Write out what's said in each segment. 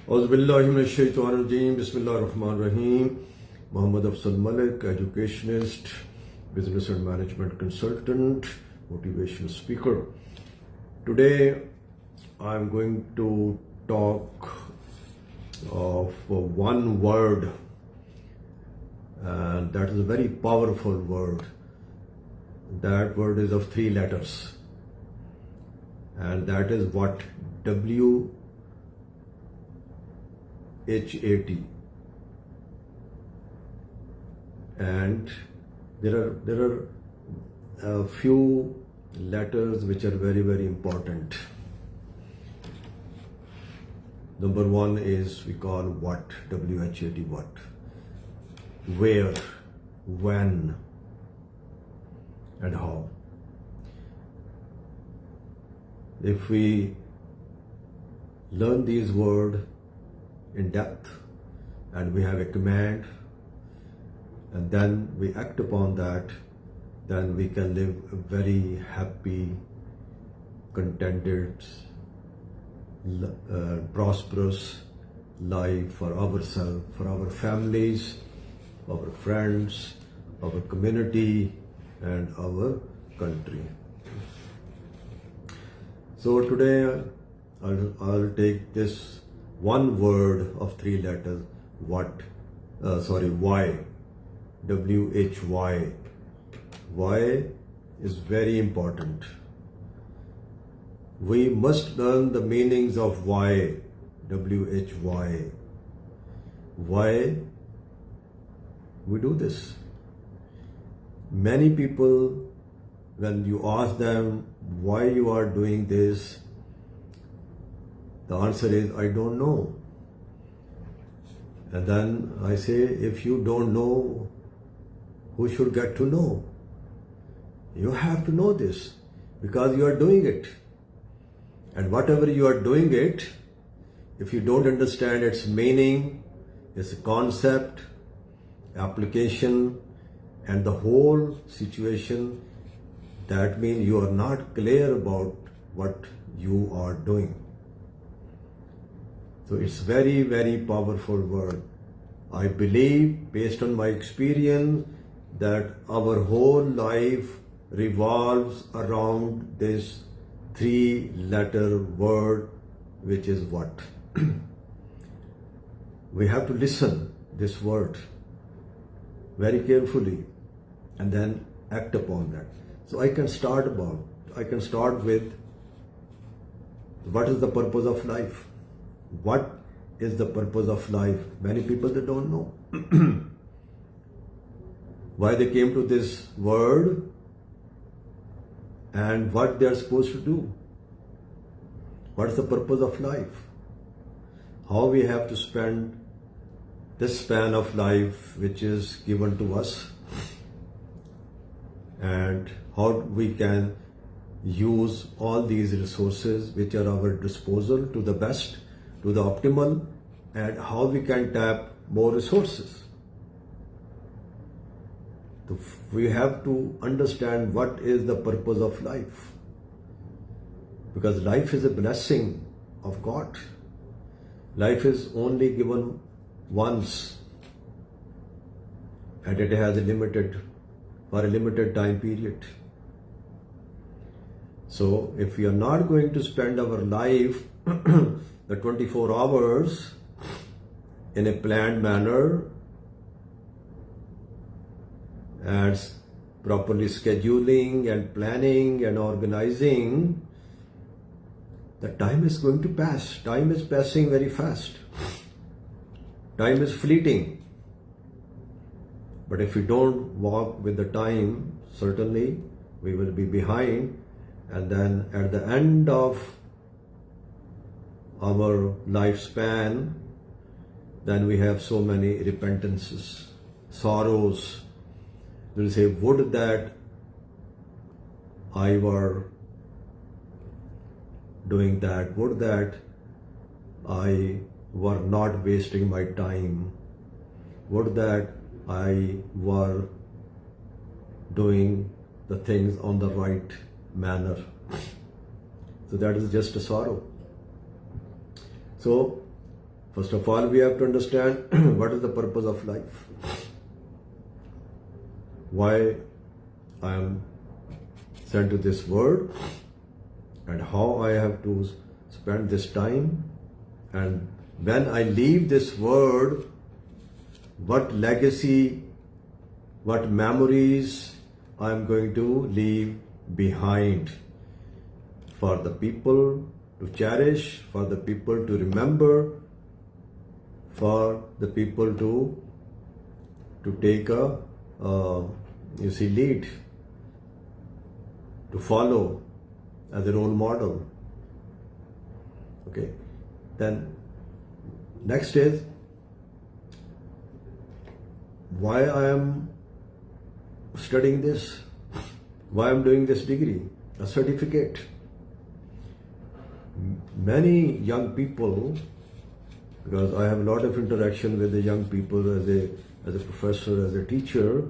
Auzubillahiminash-shaytanir-rajeem. Bismillahir-Rahmanir-Rahim. Muhammad Afzal Malik, educationist, business and management consultant, motivational speaker. Today, I'm going to talk of one word, and that is a very powerful word. That word is of 3 letters, and that is what? WHAT. And there are a few letters which are very, very important. Number 1 is we call what? WHAT, what? Where, when, and how. If we learn these words in depth and we have a command and then we act upon that, then we can live a very happy, contented, prosperous life for ourselves, for our families, our friends, our community, and our country. So today I'll take this one word of 3 letters, why, WHY. Why is very important. We must learn the meanings of why, WHY. Why we do this? Many people, when you ask them why you are doing this, the answer is, I don't know. And then I say, if you don't know, who should get to know? You have to know this because you are doing it. And whatever you are doing it, if you don't understand its meaning, its concept, application, and the whole situation, that means you are not clear about what you are doing. So it's very, very powerful word. I believe, based on my experience, that our whole life revolves around this 3-letter word, which is what? We have to listen this word very carefully and then act upon that. So I can start with what is the purpose of life? What is the purpose of life? Many people, they don't know. Why they came to this world and what they are supposed to do. What is the purpose of life? How we have to spend this span of life which is given to us, and how we can use all these resources which are at our disposal to the best, to the optimal, and how we can tap more resources. So we have to understand what is the purpose of life, because life is a blessing of God. Life is only given once, and it has for a limited time period. So if we are not going to spend our life the 24 hours in a planned manner, as properly scheduling and planning and organizing, the time is going to pass. Time is passing very fast. Time is fleeting. But if we don't walk with the time, certainly we will be behind, and then at the end of our lifespan, then we have so many repentances, sorrows. We'll say, would that I were doing that, would that I were not wasting my time, would that I were doing the things on the right manner. So that is just a sorrow. So First of all, we have to understand what is the purpose of life. Why I am sent to this world and how I have to spend this time, and when I leave this world, what legacy, what memories I am going to leave behind for the people to cherish, for the people to remember, for the people to take a lead, to follow as a role model. Okay, then next is why I am studying this, why I am doing this degree, a certificate. Many young people, because I have a lot of interaction with the young people as a professor, as a teacher,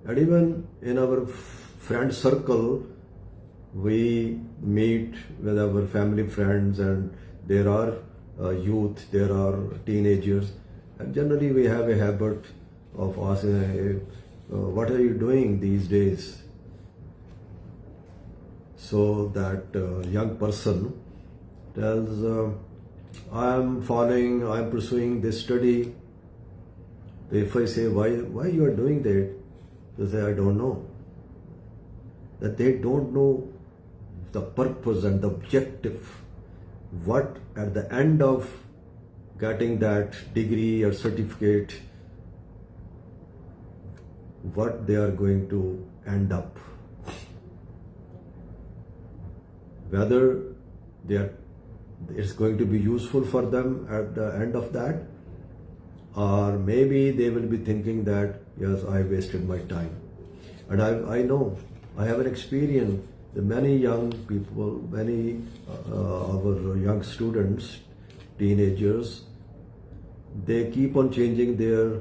and even in our friend circle, we meet with our family friends, and there are youth, there are teenagers, and generally we have a habit of asking, hey, what are you doing these days? So that young person tells, I'm pursuing this study. If I say, why you are doing that? They say, I don't know. That they don't know the purpose and the objective. What at the end of getting that degree or certificate, what they are going to end up. Whether it's going to be useful for them at the end of that, or maybe they will be thinking that, yes, I wasted my time. And I know, I have an experience that many young people, many our young students, teenagers, they keep on changing their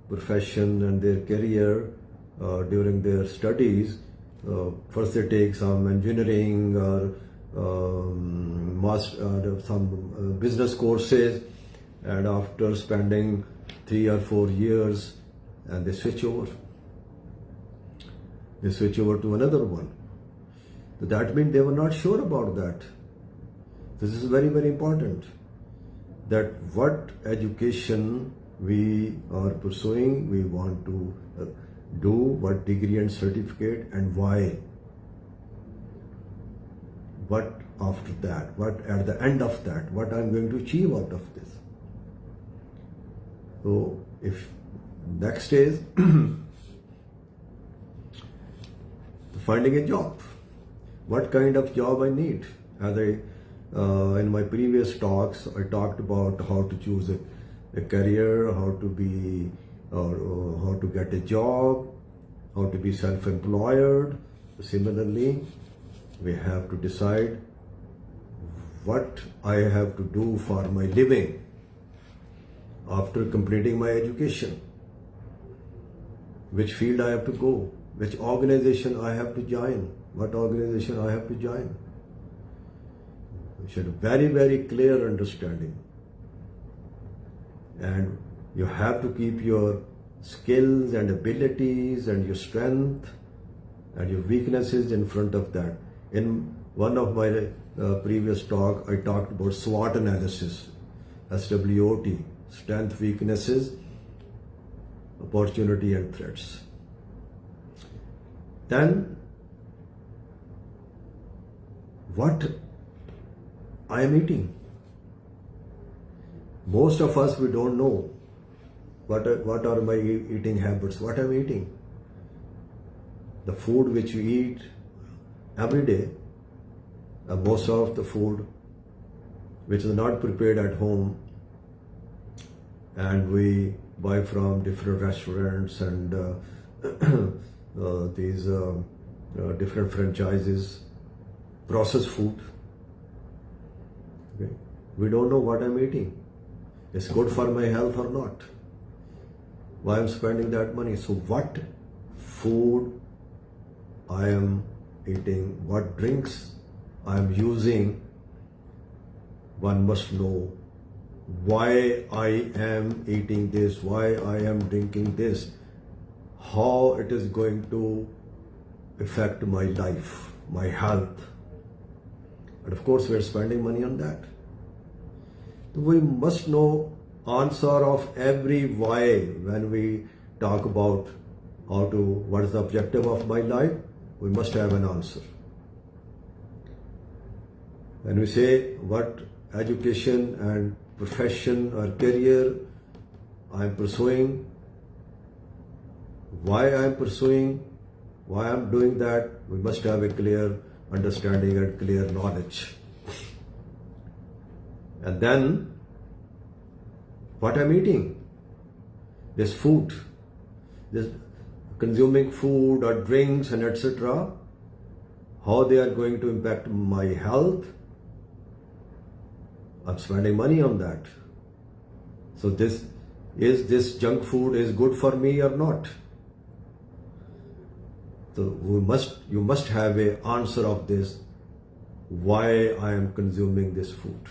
profession and their career during their studies. First they take some engineering or some business courses, and after spending 3 or 4 years, and they switch over. They switch over to another one. So that means they were not sure about that. This is very, very important. That what education we are pursuing, we want to do, what degree and certificate, and why. What after that, what at the end of that, what I'm going to achieve out of this. So if next is finding a job. What kind of job I need? As in my previous talks, I talked about how to choose a career, how to be, or how to get a job, how to be self-employed. Similarly, we have to decide what I have to do for my living after completing my education, which field I have to go, which organization I have to join, what organization I have to join. You should have very, very clear understanding. And you have to keep your skills and abilities and your strength and your weaknesses in front of that. In one of my previous talk, I talked about SWOT analysis, SWOT, strength, weaknesses, opportunity and threats. Then, what I am eating. Most of us, we don't know what are my eating habits, what I'm eating. The food which we eat every day, most of the food which is not prepared at home, and we buy from different restaurants and these different franchises, processed food. Okay. We don't know what I'm eating. It's good for my health or not. Why I'm spending that money? So what food I am eating, what drinks I am using, one must know why I am eating this, why I am drinking this, how it is going to affect my life, my health. And of course, we are spending money on that. We must know answer of every why when we talk about what is the objective of my life. We must have an answer. When we say what education and profession or career I am pursuing, why I am pursuing, why I am doing that, we must have a clear understanding and clear knowledge. And then, what I'm eating, this food, this consuming food or drinks and etc., how they are going to impact my health. I'm spending money on that. So this junk food is good for me or not? So you must have an answer of this, why I am consuming this food.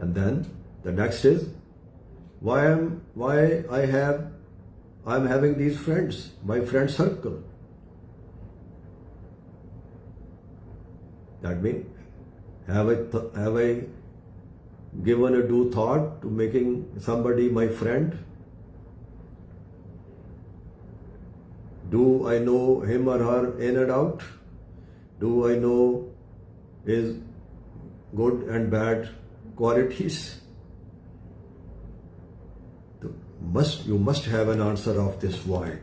And then the next is why I'm having these friends, my friend circle. That means have I given a due thought to making somebody my friend? Do I know him or her in and out? Do I know his good and bad qualities? You must have an answer of this why.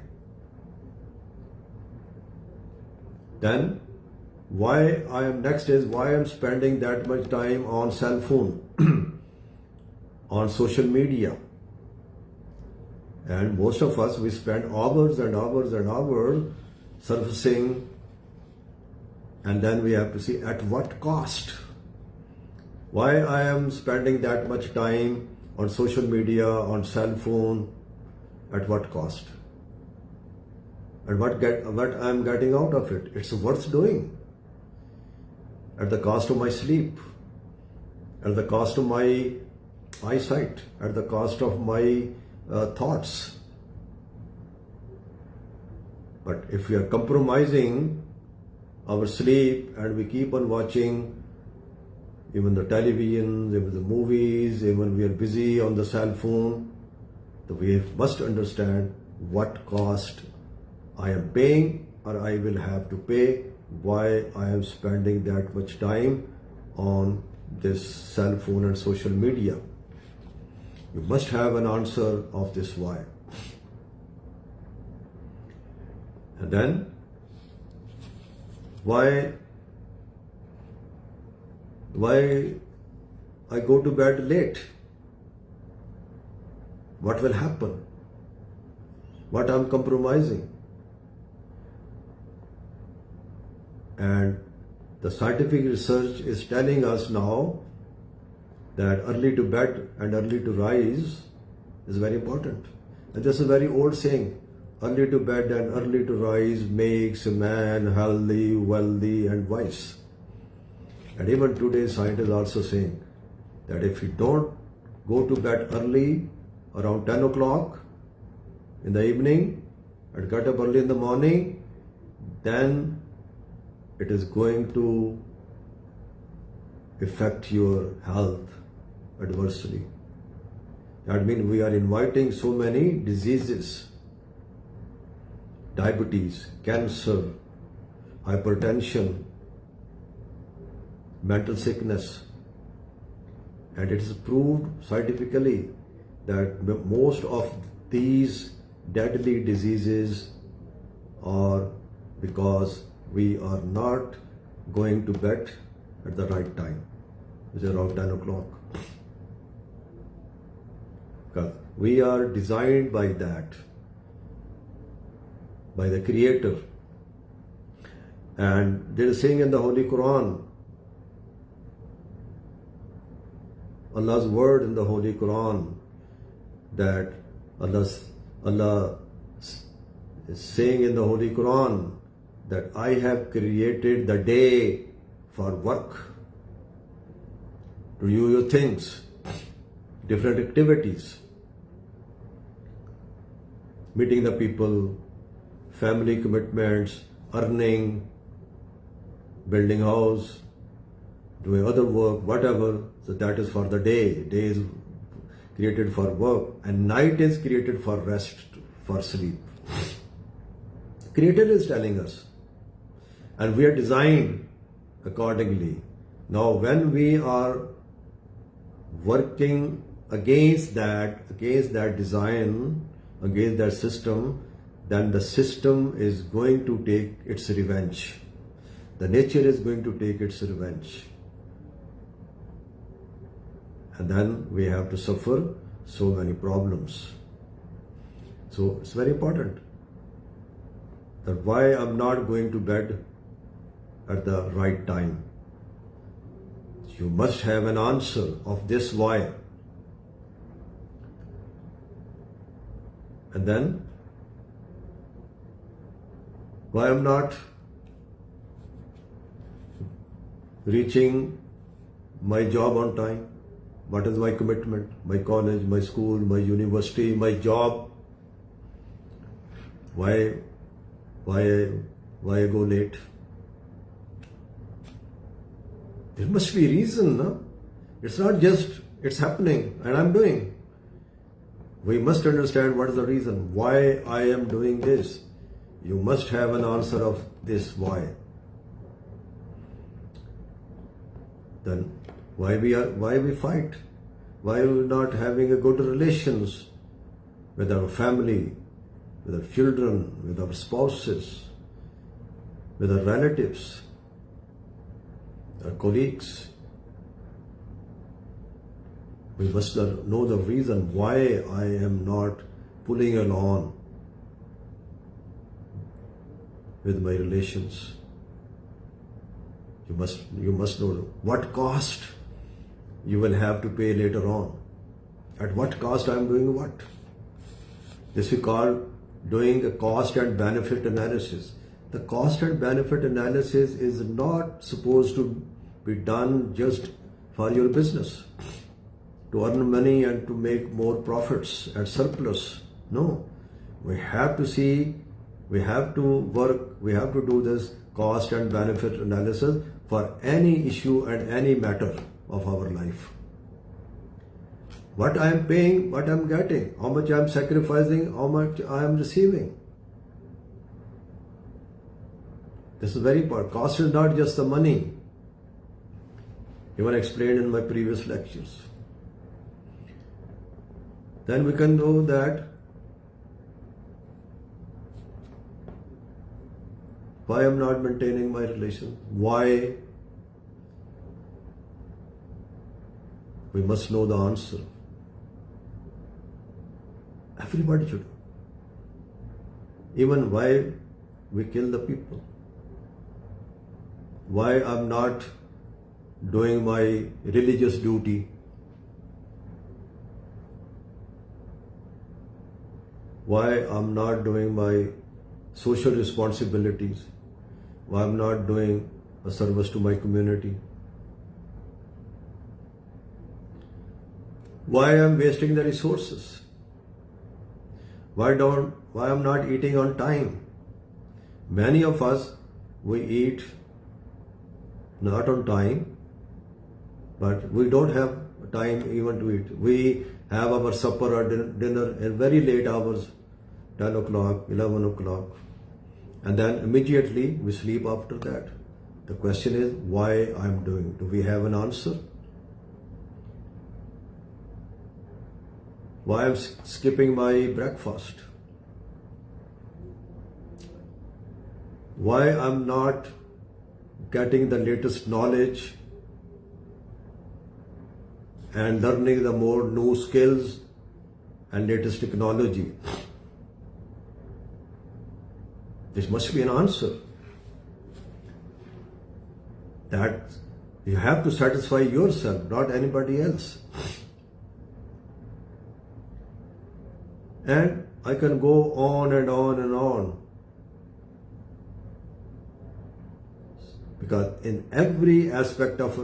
Then why I am spending that much time on cell phone, on social media. And most of us, we spend hours and hours and hours surfacing, and then we have to see at what cost. Why I am spending that much time on social media, on cell phone, at what cost? And what I am getting out of it? It's worth doing. At the cost of my sleep, at the cost of my eyesight, at the cost of my thoughts. But if we are compromising our sleep and we keep on watching even the television, even the movies, even we are busy on the cell phone, so we must understand what cost I am paying or I will have to pay, why I am spending that much time on this cell phone and social media. You must have an answer of this why. And then, why I go to bed late? What will happen? What I'm compromising? And the scientific research is telling us now that early to bed and early to rise is very important. And this is a very old saying. Early to bed and early to rise makes a man healthy, wealthy and wise. And even today scientists are also saying that if you don't go to bed early, around 10 o'clock in the evening and get up early in the morning, then it is going to affect your health adversely. That means we are inviting so many diseases, diabetes, cancer, hypertension, mental sickness. And it is proved scientifically that most of these deadly diseases are because we are not going to bed at the right time, which is around 10 o'clock. Because we are designed by that, by the Creator. And there is saying in the Holy Quran, Allah's word in the Holy Quran, that Allah is saying in the Holy Quran that I have created the day for work, to do your things. different activities, meeting the people, family commitments, earning, building house, doing other work, whatever. So that is for the day. Day is created for work and night is created for rest, for sleep. Creator is telling us, and we are designed accordingly. Now when we are working against that design, against that system, then the system is going to take its revenge. The nature is going to take its revenge. And then we have to suffer so many problems. So it's very important that why I'm not going to bed at the right time. You must have an answer of this why. And then, why I'm not reaching my job on time? What is my commitment? My college, my school, my university, my job? Why I go late? There must be a reason, no? It's not just it's happening and I'm doing. We must understand what is the reason why I am doing this. You must have an answer of this why. Then why we fight? Why are we not having a good relations with our family, with our children, with our spouses, with our relatives, our colleagues? We must know the reason why I am not pulling along with my relations. You must know what cost you will have to pay later on. At what cost I am doing what? This we call doing a cost and benefit analysis. The cost and benefit analysis is not supposed to be done just for your business, to earn money and to make more profits and surplus. No, we have to see, we have to work, we have to do this cost and benefit analysis for any issue and any matter of our life. What I am paying, what I am getting, how much I am sacrificing, how much I am receiving. This is very important. Cost is not just the money. Even explained in my previous lectures. Then we can know that why I am not maintaining my relation. Why? We must know the answer. Everybody should. Even why we kill the people. Why I'm not doing my religious duty. Why I'm not doing my social responsibilities. Why I'm not doing a service to my community. Why I'm wasting the resources. Why I'm not eating on time. Many of us, we eat not on time, but we don't have time even to eat. We have our supper or dinner at very late hours, 10 o'clock, 11 o'clock, and then immediately we sleep after that. The question is why I'm doing. Do we have an answer? Why I'm skipping my breakfast? Why I'm not getting the latest knowledge and learning the more new skills and latest technology? This must be an answer. That you have to satisfy yourself, not anybody else. And I can go on and on and on. Because in every aspect of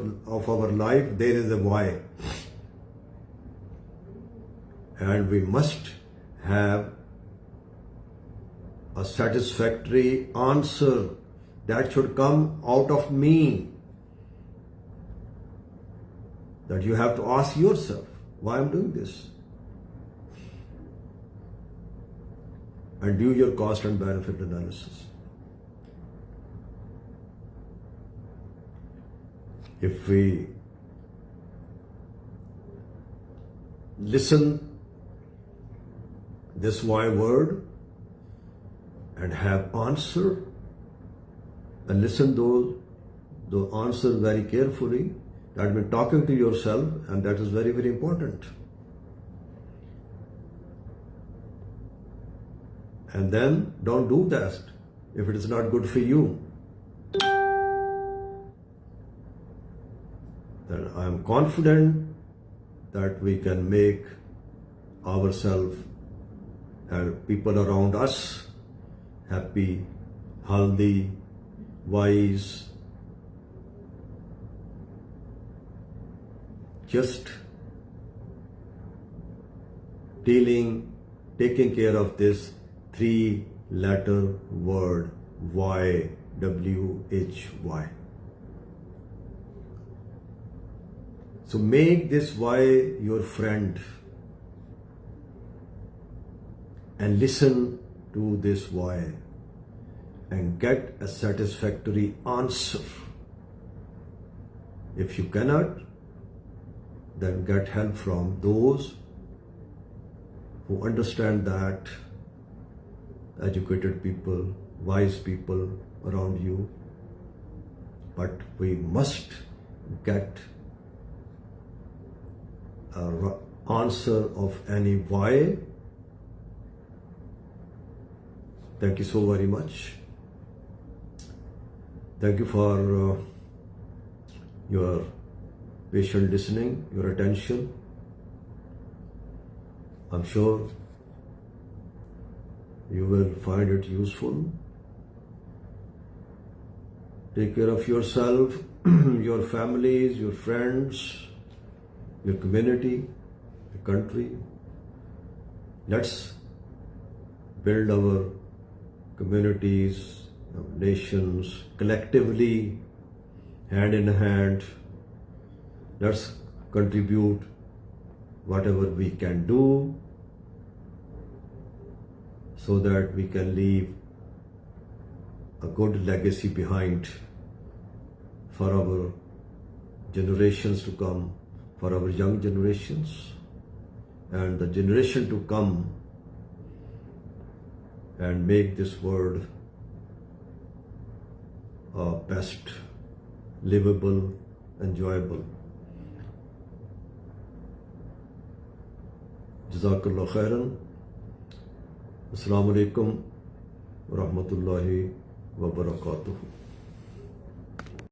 our life, there is a why. and we must have a satisfactory answer that should come out of me. That you have to ask yourself, why I'm doing this? And do your cost and benefit analysis. If we listen this why word and have answer, and listen the answer very carefully, that means talking to yourself, and that is very, very important. And then don't do that if it is not good for you. Then I am confident that we can make ourselves and people around us happy, healthy, wise. Just taking care of this 3-letter word, why, W-H-Y. So make this why your friend and listen to this why and get a satisfactory answer. If you cannot, then get help from those who understand that, educated people, wise people around you. But we must get an answer of any why. Thank you so very much. Thank you for your patient listening, your attention. I'm sure you will find it useful. Take care of yourself, your families, your friends, your community, the country. Let's build our communities, our nations collectively, hand in hand. Let's contribute whatever we can do so that we can leave a good legacy behind for our generations to come, for our young generations and the generation to come, and make this world best, livable, enjoyable. Jazakallah khairan. Assalamu alaikum wa rahmatullahi wa barakatuh.